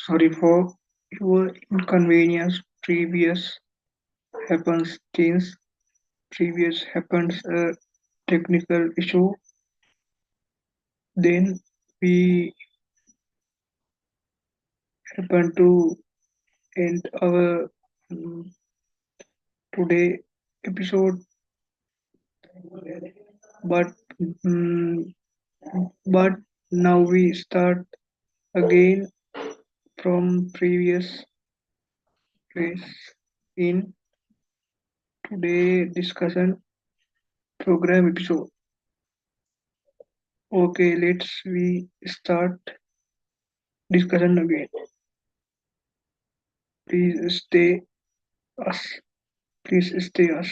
Sorry for your inconvenience. Previous happens a technical issue. Then we happen to end our mm, today episode. But mm, but now we start again from previous place in today discussion program episode. Okay, let's we start discussion again. Please stay us. Please stay us.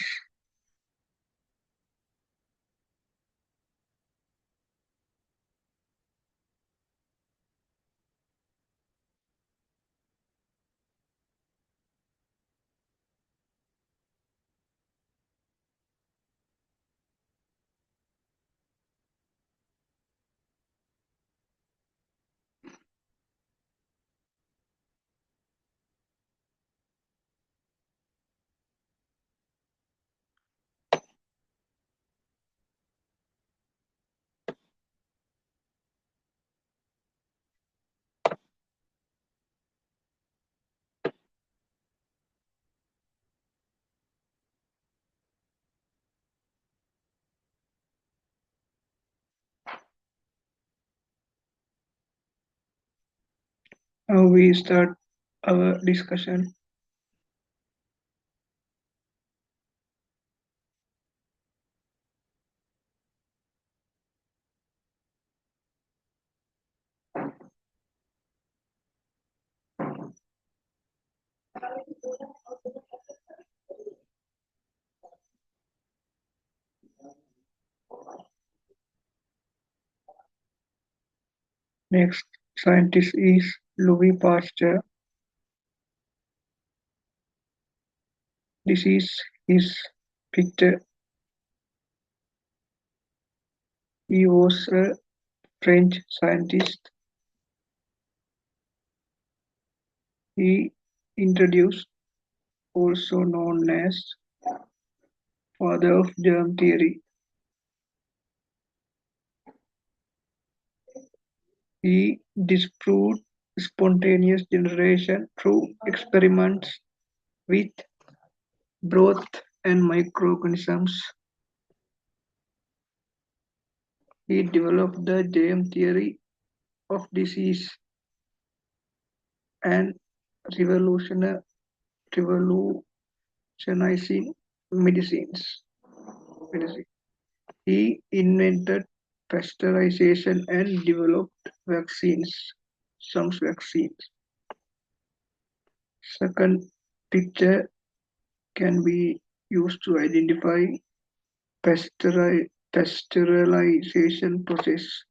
Now we start our discussion. Next scientist is Louis Pasteur. This is his picture. He was a French scientist. He introduced, also known as father of germ theory. He disproved spontaneous generation through experiments with broth and microorganisms. He developed the germ theory of disease and revolutionizing medicines. medicine. He invented pasteurization and developed vaccines, some vaccines. Second picture can be used to identify pasteurization process.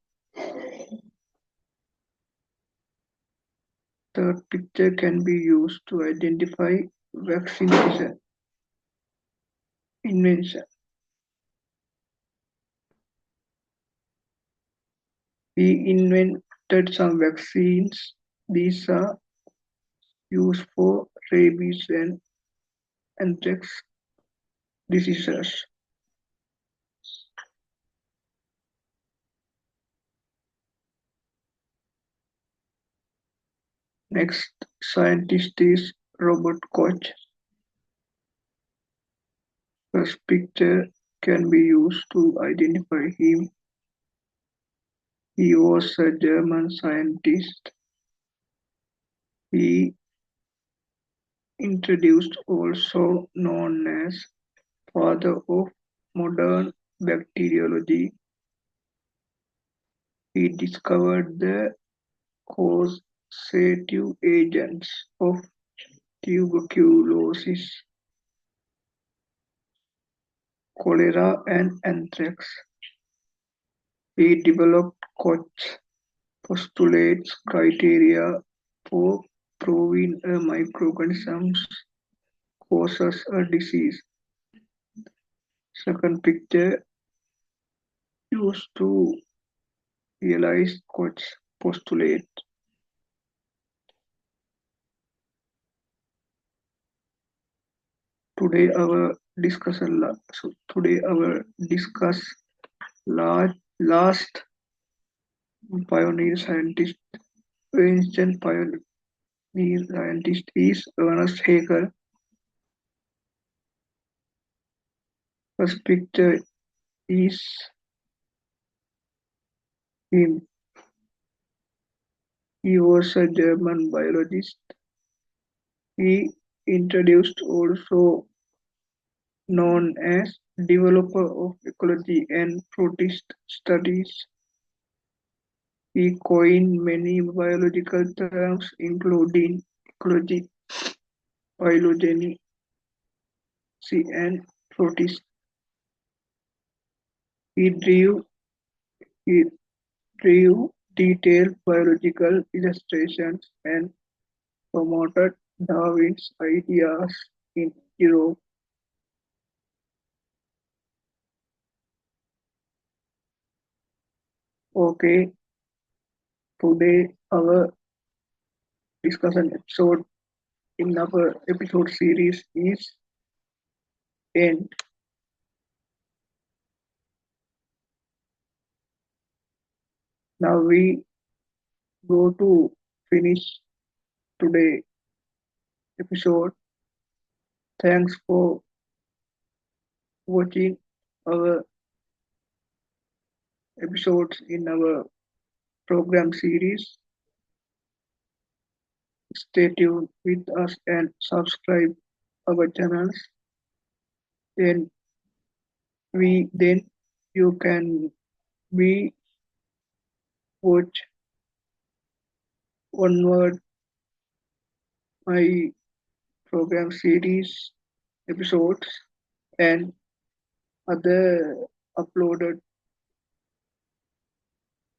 Third picture can be used to identify vaccination invention. He invented some vaccines. These are used for rabies and anthrax diseases. Next scientist is Robert Koch. First picture can be used to identify him. He was a German scientist. He introduced, also known as father of modern bacteriology. He discovered the causative agents of tuberculosis, cholera, and anthrax. He developed Koch postulates criteria for proving a microorganism causes a disease. Second picture used to realize Koch's postulate. Today our discuss large last pioneer scientist ancient pioneer scientist is Ernest Haeckel. First picture is him. He was a German biologist. He introduced also known as developer of ecology and protist studies. He coined many biological terms including ecology, phylogeny, and protist. He drew, he drew detailed biological illustrations and promoted Darwin's ideas in Europe. Okay, today our discussion episode in our episode series is end. Now we go to finish today episode. Thanks for watching our episodes in our program series. Stay tuned with us and subscribe our channels. Then then you can be watch onward my program series episodes and other uploaded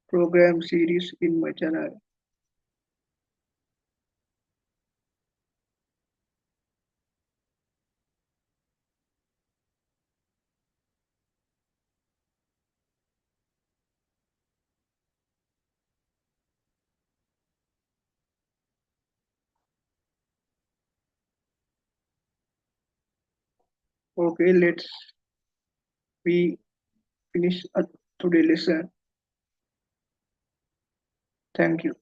program series in my channel. Okay, let's we finish today lesson. Thank you.